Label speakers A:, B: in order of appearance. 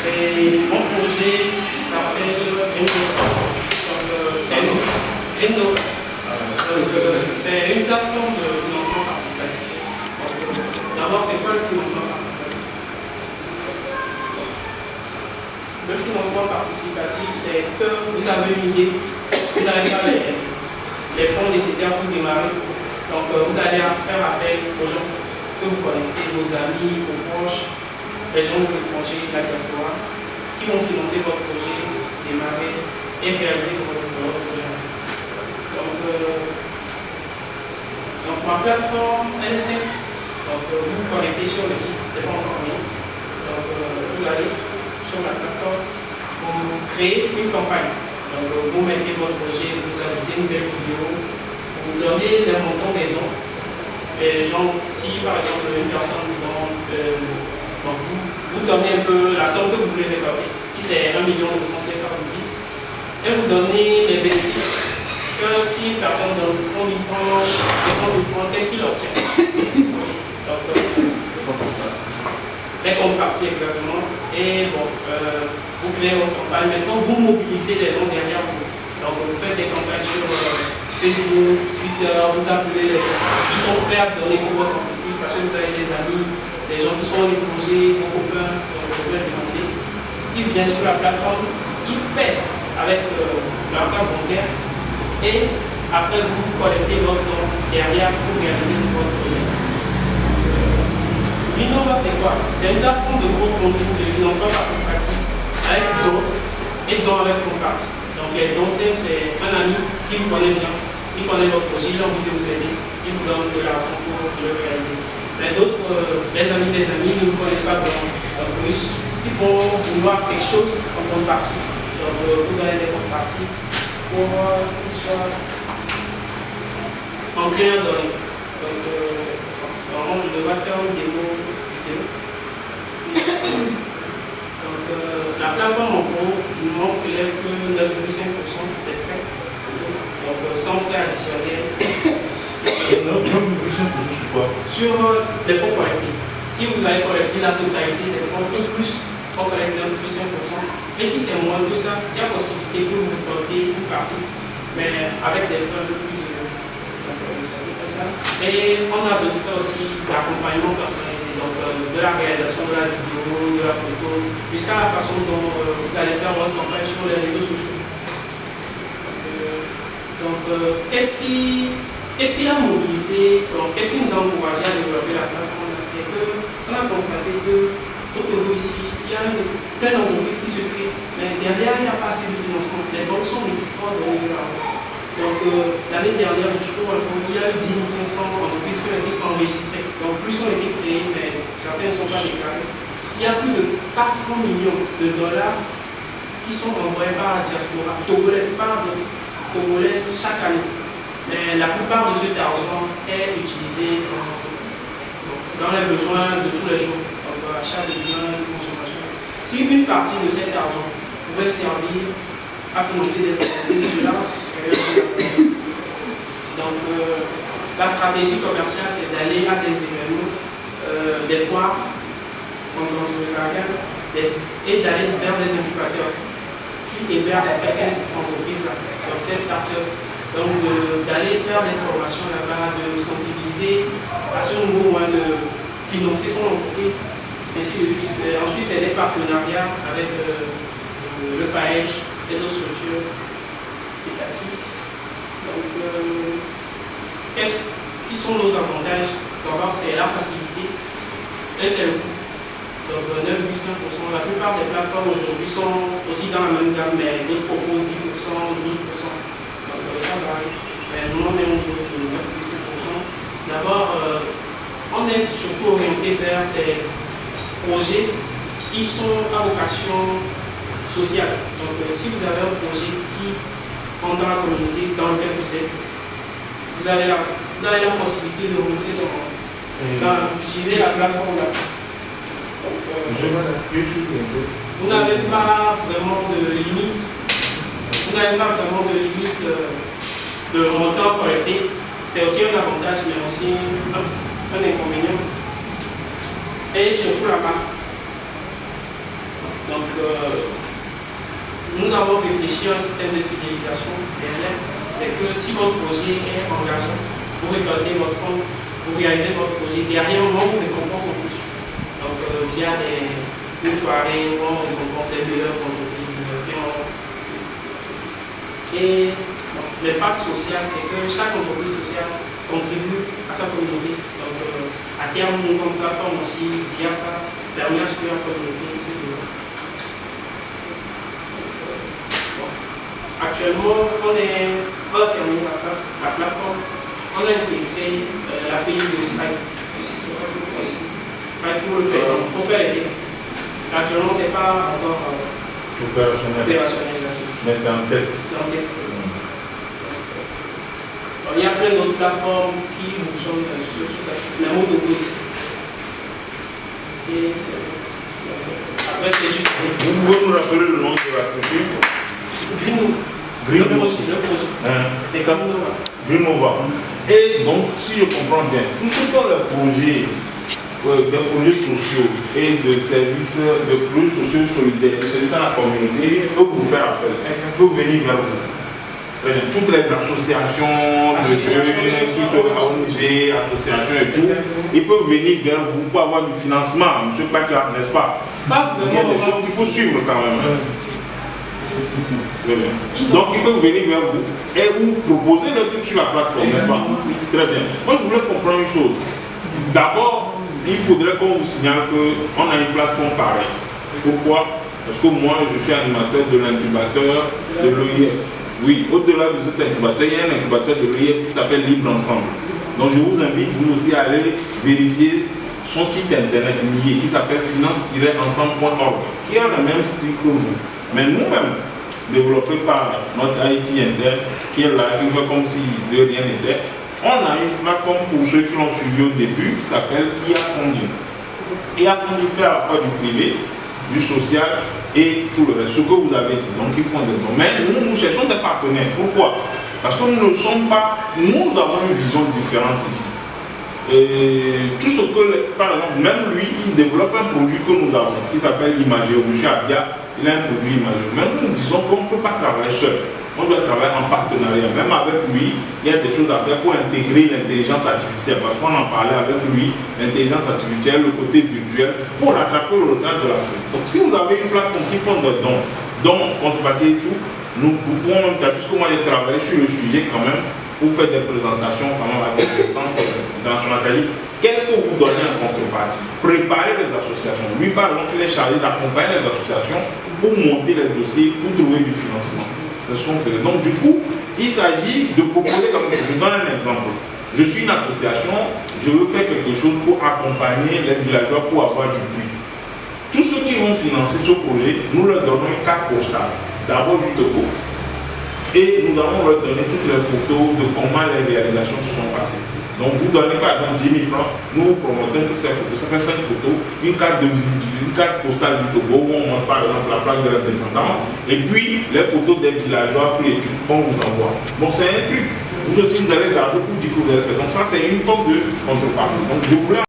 A: Et mon projet s'appelle Endo. C'est une plateforme de financement participatif. D'abord, c'est quoi le financement participatif? Le financement participatif, c'est que vous avez une idée, vous n'avez pas les fonds nécessaires pour démarrer. Donc, vous allez faire appel aux gens que vous connaissez, vos amis, vos proches, les gens de l'étranger, de la diaspora, qui vont financer votre projet, démarrer et réaliser votre projet. Donc, ma plateforme, elle est simple. Donc, vous vous connectez sur le site, c'est pas encore mis. Donc, vous allez sur la plateforme, vous créez une campagne. Donc, vous mettez votre projet, vous ajoutez une belle vidéo, vous donnez les montants des dons. Et genre, si par exemple une personne vous donne, donc vous donnez un peu la somme que vous voulez récolter. Si c'est 1 million de francs CFA, vous dites, et vous donnez les bénéfices. Que si une personne donne 100 000 francs, 50 000 francs, qu'est-ce qu'il obtient? Donc, les contreparties exactement. Et bon, vous créez votre campagne. Maintenant, vous mobilisez les gens derrière vous. Donc, vous faites des campagnes sur Facebook, Twitter, vous appelez les gens qui sont prêts à donner pour votre entreprise parce que vous avez des amis, des gens qui sont à l'étranger, vos copains, donc vous pouvez demander. Ils viennent sur la plateforme, ils paient avec leur carte bancaire et après vous collectez votre don derrière pour réaliser votre projet. Innova, c'est quoi? C'est une plateforme de crowdfunding, de financement participatif avec don et don avec contrepartie. Donc les dons simples, c'est un ami qui vous connaît bien, qui connaît votre projet, il a envie de vous aider, il vous donne de l'argent pour le réaliser. Mais d'autres, les amis des amis, ne vous connaissent pas vraiment plus, ils vont vouloir quelque chose en contrepartie. Donc vous donnez des contreparties pour qu'ils soient enclins à donner. Donc, normalement, je devrais faire une démo vidéo. Donc, la plateforme, en gros, il ne manque que 9,5% des frais. Donc, sans frais additionnels. Sur les fonds collectés. Si vous avez collecté la totalité des fonds, plus, on collecte 9,5%. Et si c'est moins que ça, il y a possibilité que vous récoltez une partie, mais avec des frais un peu plus élevés. Et on a d'autres frais aussi d'accompagnement personnalisé, donc de la réalisation de la vidéo, de la photo, jusqu'à la façon dont vous allez faire votre campagne sur les réseaux sociaux. Donc, qu'est-ce qui a mobilisé, qu'est-ce qui nous a encouragé à développer la plateforme? C'est qu'on a constaté que au Togo ici, il y a plein d'entreprises qui se créent, mais derrière, il n'y a pas assez de financement. Les banques sont réticentes à donner de l'argent. Donc, l'année dernière, je trouve il y a eu 10 500 entreprises qui ont été enregistrées. Donc, plus ont été créées, mais certaines ne sont pas déclarées. Il y a plus de 400 millions de dollars qui sont envoyés par la diaspora togolaise, chaque année. Mais la plupart de cet argent est utilisé dans les besoins de tous les jours, donc achat de biens de consommation. Si une partie de cet argent pouvait servir à financer des entreprises, cela. Donc, la stratégie commerciale, c'est d'aller à des événements, des foires, et d'aller vers des incubateurs qui hébergent en fait ces entreprises-là, donc ces startups. Donc, d'aller faire des formations là-bas, de sensibiliser à ce nouveau moyen de financer son entreprise, ainsi de suite. Et ensuite, c'est des partenariats avec le FAEJ et d'autres structures étatiques. Donc, qui sont nos avantages? D'abord, c'est la facilité et c'est le coût. Donc, 9,5%. La plupart des plateformes aujourd'hui sont aussi dans la même gamme, mais d'autres proposent 10%, 12%. Donc, ça varie. Mais nous, on est au niveau de 9,5%. D'abord, on est surtout orienté vers des projets qui sont à vocation sociale. Donc, si vous avez un projet qui dans la communauté dans laquelle vous êtes, vous avez la possibilité de rentrer d'utiliser la plateforme là. Vous n'avez pas vraiment de limite. Vous n'avez pas vraiment de limite de montant collecté. C'est aussi un avantage, mais aussi un inconvénient. Et surtout la marque. Donc, nous avons réfléchi à un système de fidélisation derrière. C'est que si votre projet est engageant, vous récoltez votre fonds, vous réalisez votre projet, derrière, on vous récompense en plus. Donc, via des soirées, on récompense les meilleures entreprises. Et l'impact social, c'est que chaque entreprise sociale contribue à sa communauté. Donc, à terme, nous, comme plateforme aussi, via ça, permet à ce que la communauté se développe. Actuellement, on a terminé la plateforme, on a intégré l'API de Stripe. Je ne sais pas si vous connaissez. Stripe pour faire les tests. Actuellement, ce n'est pas encore opérationnel.
B: Mais c'est un test.
A: C'est un test. Il y a plein d'autres plateformes qui fonctionnent sur la mode de après, c'est juste.
B: Vous pouvez nous rappeler le nom de la structure?
A: Le projet. C'est comme
B: Greenova. Et donc, si je comprends bien, tout ce que les projets, des projets sociaux et de services, de projets sociaux solidaires, de services à la communauté, peuvent vous faire appel, peuvent venir vers vous. Toutes les associations, ONG, associations et tout, ils peuvent venir vers vous pour avoir du financement, M. Pacha, n'est-ce pas? Il y a des choses qu'il faut suivre quand même. Donc ils peuvent venir vers vous et vous proposer le truc sur la plateforme, n'est-ce pas? Très bien. Moi je voulais comprendre une chose. D'abord, il faudrait qu'on vous signale qu'on a une plateforme pareille. Pourquoi? Parce que moi je suis animateur de l'incubateur de l'OIF. Oui, au-delà de cet incubateur, il y a un incubateur de l'OIF qui s'appelle Libre Ensemble. Donc je vous invite vous aussi à aller vérifier son site internet lié qui s'appelle finance-ensemble.org, qui a le même style que vous. Mais nous-mêmes, développé par notre IT interne, qui est là, qui fait comme si de rien n'était, on a une plateforme pour ceux qui l'ont suivi au début, qui s'appelle IA Funding. IA Funding fait à la fois du privé, du social et tout le reste, ce que vous avez dit. Donc ils font des dons. Mais nous cherchons des partenaires. Pourquoi? Parce que nous ne sommes pas, nous avons une vision différente ici. Et tout ce que, par exemple, même lui, il développe un produit que nous avons, qui s'appelle Imagéo. M. Abia, il a un produit Imagéo. Mais nous disons qu'on ne peut pas travailler seul. On doit travailler en partenariat. Même avec lui, il y a des choses à faire pour intégrer l'intelligence artificielle. Parce qu'on en parlait avec lui, l'intelligence artificielle, le côté virtuel, pour rattraper le retard de l'Afrique. Donc si vous avez une plateforme qui font des dons, contrepartie et tout, nous pouvons même, puisque moi j'ai travaillé sur le sujet quand même, pour faire des présentations quand même à des instances internationales. Qu'est-ce que vous donnez en contrepartie? Préparer les associations. Lui, par exemple, il est chargé d'accompagner les associations pour monter les dossiers, pour trouver du financement. C'est ce qu'on fait. Donc, du coup, il s'agit de proposer comme ça. Je donne un exemple. Je suis une association, je veux faire quelque chose pour accompagner les villageois pour avoir du puits. Tous ceux qui vont financer ce projet, nous leur donnons une carte postale. D'abord du Togo. Et nous allons leur donner toutes les photos de comment les réalisations se sont passées. Donc vous donnez par exemple 10 000 francs, nous vous promotons toutes ces photos, ça fait 5 photos, une carte de visite, une carte postale du Togo où on montre par exemple la plaque de l'indépendance, et puis les photos des villageois pris et tout qu'on vous envoie. Donc c'est un truc, vous aussi vous allez garder pour dire que vous allez faire. Donc ça c'est une forme de contrepartie. Donc je voulais